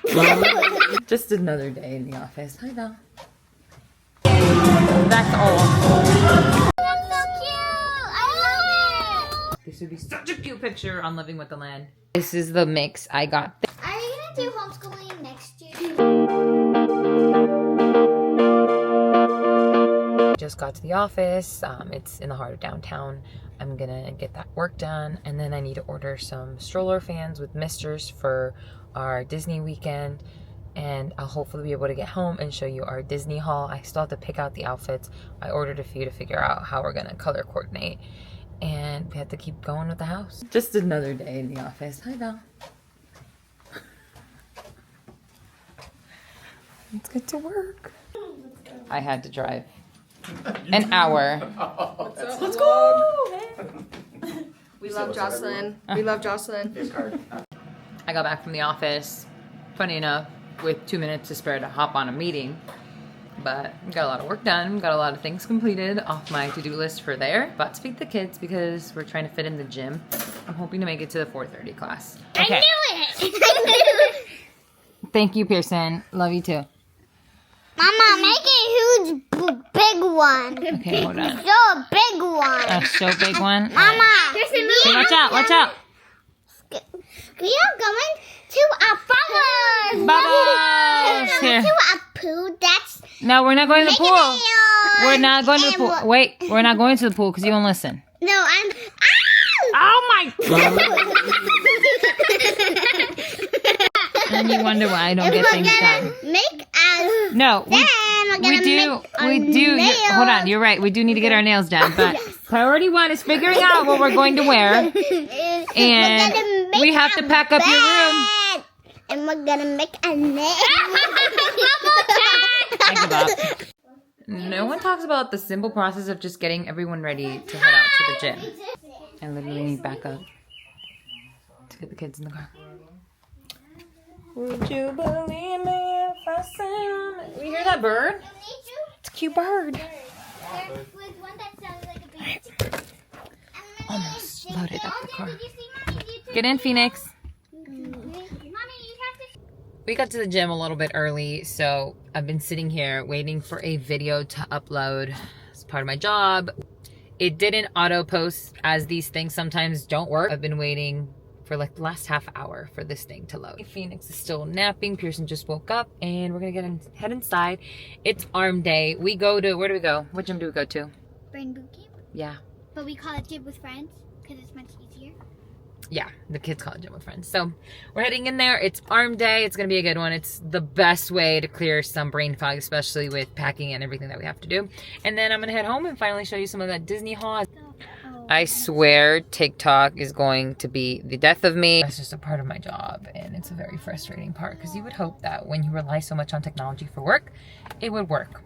my! Just another day in the office. Hi, Val. That's all. That's so cute! I love it! This would be such a cute picture on Living with the Land. This is the mix I got. Are you gonna do homeschooling next year? Just got to the office. It's in the heart of downtown. I'm gonna get that work done, and then I need to order some stroller fans with misters for our Disney weekend, and I'll hopefully be able to get home and show you our Disney haul. I still have to pick out the outfits. I ordered a few to figure out how we're gonna color coordinate, and we have to keep going with the house. Just another day in the office. Hi, Val. Let's get to work. I had to drive an hour. Let's go! We love Jocelyn. We love Jocelyn. I got back from the office, funny enough, with 2 minutes to spare to hop on a meeting. But got a lot of work done, got a lot of things completed off my to-do list for there. About to feed the kids because we're trying to fit in the gym. I'm hoping to make it to the 4:30 class. Okay. I knew it! Thank you, Pearson. Love you too. Mama, make a huge, big one. Okay, hold on. So a big one. A so big one. Mama, Okay, watch out, watch out. we are going to a bubbles. Bubbles. Here. To a pool. That's No, we're not going to the Make pool. an aeon. We're not going to the And pool. what- Wait, we're not going to the pool because you don't listen. no, I'm. Oh my And you wonder why I don't get things done. Make us. No, Then we're gonna we do. make our We do. nails. Hold on, you're right. We do need to get our nails done. But priority one is figuring out what we're going to wear. And we have to pack up your room. And we're gonna make a net. I give up. No one talks about the simple process of just getting everyone ready to head out to the gym. I literally need backup to get the kids in the car. Would you believe me if I said? We hear that bird? It's a cute bird. Almost loaded up the car. Get in, Phoenix. We got to the gym a little bit early, so I've been sitting here waiting for a video to upload as part of my job. It didn't auto post, as these things sometimes don't work. I've been waiting for like the last half hour for this thing to load. Phoenix is still napping. Pearson just woke up, and we're gonna head inside. It's arm day. We go to, where do we go? What gym do we go to? Brain boot camp, Yeah. but we call it gym with friends because it's much easier. Yeah, the kids call it gym with friends. So we're heading in there. It's arm day. It's going to be a good one. It's the best way to clear some brain fog, especially with packing and everything that we have to do. And then I'm going to head home and finally show you some of that Disney haul. I swear TikTok is going to be the death of me. It's just a part of my job, and it's a very frustrating part because you would hope that when you rely so much on technology for work, it would work.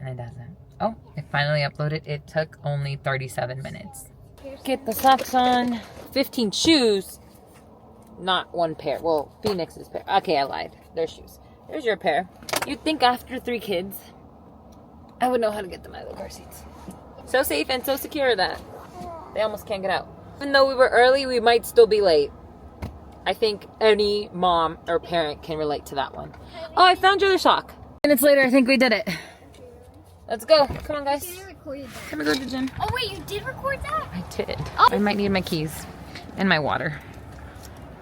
And it doesn't. Oh, it finally uploaded. It took only 37 minutes. Get the socks on. 15 shoes. Not one pair. Well, Phoenix's pair. Okay, I lied. Their shoes. There's your pair. You'd think after 3 kids, I would know how to get them out of the car seats. So safe and so secure that they almost can't get out. Even though we were early, we might still be late. I think any mom or parent can relate to that one. Oh, I found your other sock. Minutes later, I think we did it. Let's go. Come on, guys. Can we go to the gym? Oh wait, you did record that? I did. Oh. I might need my keys and my water.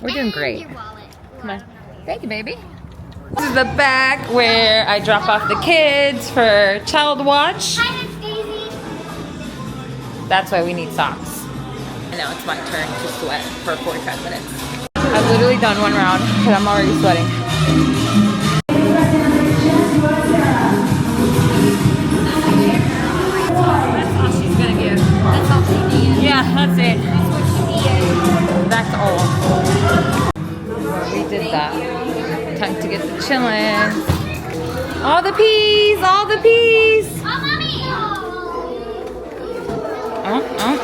We're doing great. Your wallet. Come on. Thank you, baby. This is the back where I drop off the kids for child watch. Hi, Miss Daisy. That's why we need socks. And now it's my turn to sweat for 45 minutes. I've literally done one round and I'm already sweating. That's all she's gonna give. That's all she needs. Yeah, that's it. That's what she needed. That's all. We did that. Time to get the chillin'. All the peas, all the peas. Oh, mommy.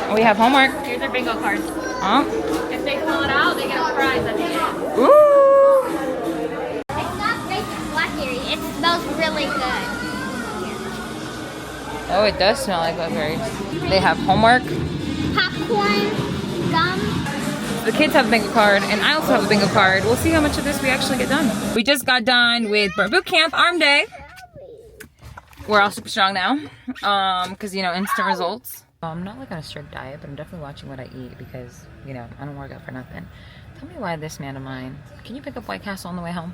Oh, we have homework. Here's their bingo cards. Oh, If they fill it out, they get a prize at the end. ooh. It's not racist blackberry. It smells really good. Oh, it does smell like blackberries. They have homework. Popcorn, gum. the kids have a bingo card, and I also have a bingo card. We'll see how much of this we actually get done. We just got done with boot camp, arm day. We're all super strong now, because, you know, instant results. I'm not like on a strict diet, but I'm definitely watching what I eat because, you know, I don't work out for nothing. Tell me why this man of mine, can you pick up White Castle on the way home?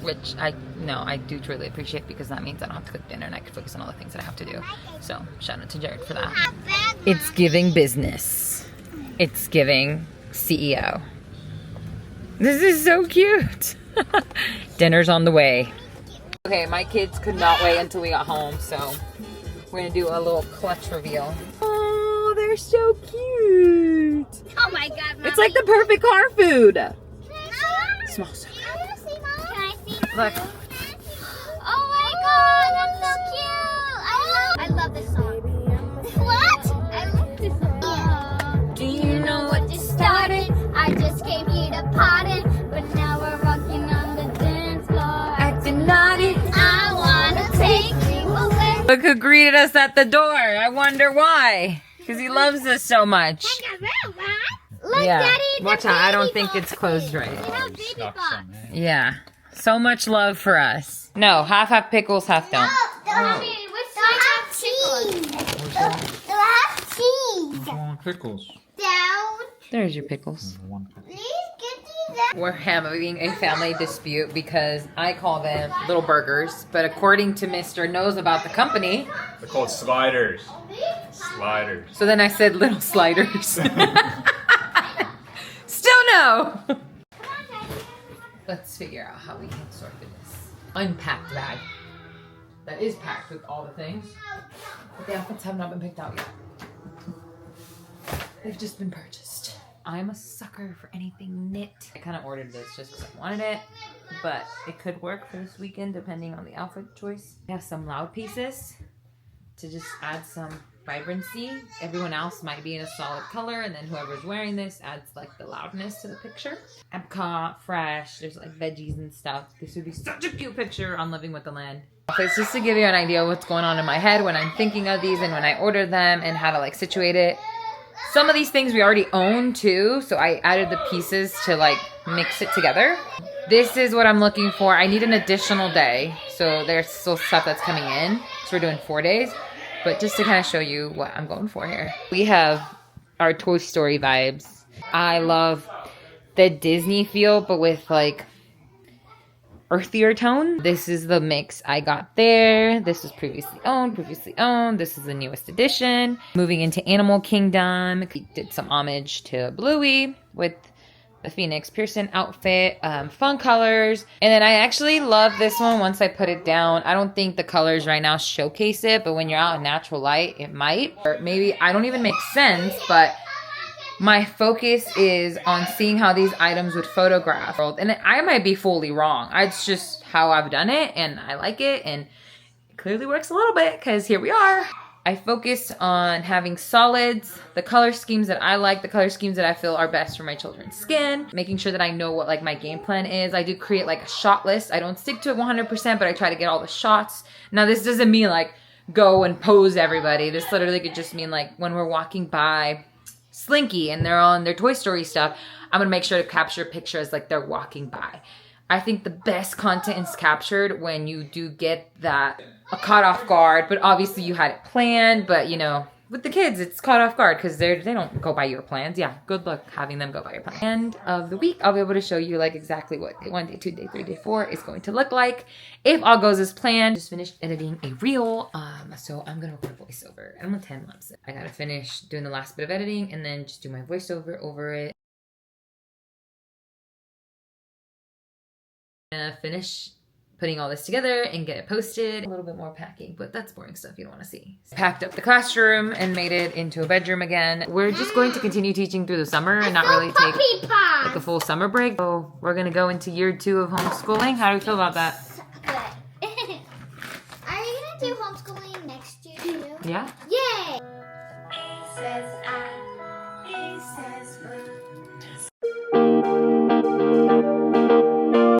Which I do truly appreciate because that means I don't have to cook dinner and I can focus on all the things that I have to do. So shout out to Jared for that. It's giving business. It's giving CEO. This is so cute. Dinner's on the way. Okay, my kids could not wait until we got home, so we're gonna do a little clutch reveal. Oh, they're so cute. Oh my God, Mommy. It's like the perfect car food. Smells so good. Look. Oh my God, that's so cute. I love this song. What? I love this song. Do you know what just started? I just came here to party, but now we're rocking on the dance floor. Acting naughty. I wanna take you away. Look who greeted us at the door. I wonder why. Because he loves us so much. Look, Yeah. Daddy, Watch out. I don't think it's closed right. baby box. Yeah. So much love for us. No, half have pickles, half don't. Mommy, which side has cheese? Do I have cheese? Pickles. Down. There's your pickles. Please get me that. We're having a family dispute because I call them little burgers, but according to Mr. Knows about the company, They're called sliders. Sliders. so then I said little sliders. Still no. Let's figure out how we can sort this unpacked bag that is packed with all the things, but the outfits have not been picked out yet. They've just been purchased. I'm a sucker for anything knit. I kind of ordered this just because I wanted it, but it could work for this weekend depending on the outfit choice. I have some loud pieces to just add some vibrancy. Everyone else might be in a solid color, and then whoever's wearing this adds like the loudness to the picture. Epcot, fresh, there's like veggies and stuff. This would be such a cute picture on Living with the Land. It's just to give you an idea of what's going on in my head when I'm thinking of these and when I order them and how to like situate it. Some of these things we already own too, so I added the pieces to like mix it together. This is what I'm looking for. I need an additional day, so there's still stuff that's coming in. So we're doing 4 days. But just to kind of show you what I'm going for here. We have our Toy Story vibes. I love the Disney feel, but with like earthier tone. This is the mix I got there. This was previously owned. This is the newest edition. Moving into Animal Kingdom. We did some homage to Bluey with the Phoenix Pearson outfit, fun colors. And then I actually love this one once I put it down. I don't think the colors right now showcase it, but when you're out in natural light, it might. Or maybe I don't even make sense, but my focus is on seeing how these items would photograph. And I might be fully wrong. It's just how I've done it, and I like it, and it clearly works a little bit because here we are. I focus on having solids, the color schemes that I like, the color schemes that I feel are best for my children's skin, making sure that I know what like my game plan is. I do create like a shot list. I don't stick to it 100%, but I try to get all the shots. Now this doesn't mean like go and pose everybody. This literally could just mean like when we're walking by Slinky and they're on their Toy Story stuff, I'm gonna make sure to capture pictures like they're walking by. I think the best content is captured when you do get that caught off guard, but obviously you had it planned, but you know, with the kids, it's caught off guard because they don't go by your plans. Yeah, good luck having them go by your plan. End of the week, I'll be able to show you like exactly what day 1, day 2, day 3, day 4 is going to look like. If all goes as planned, just finished editing a reel, so I'm gonna record voiceover. I'm on 10 months. I gotta finish doing the last bit of editing and then just do my voiceover over it. Finish putting all this together and get it posted. A little bit more packing, but that's boring stuff you don't want to see. Packed up the classroom and made it into a bedroom again. We're just going to continue teaching through the summer and not really take like a full summer break. So we're gonna go into year 2 of homeschooling. How do you feel about that? Good. Are you gonna do homeschooling next year too? Yeah?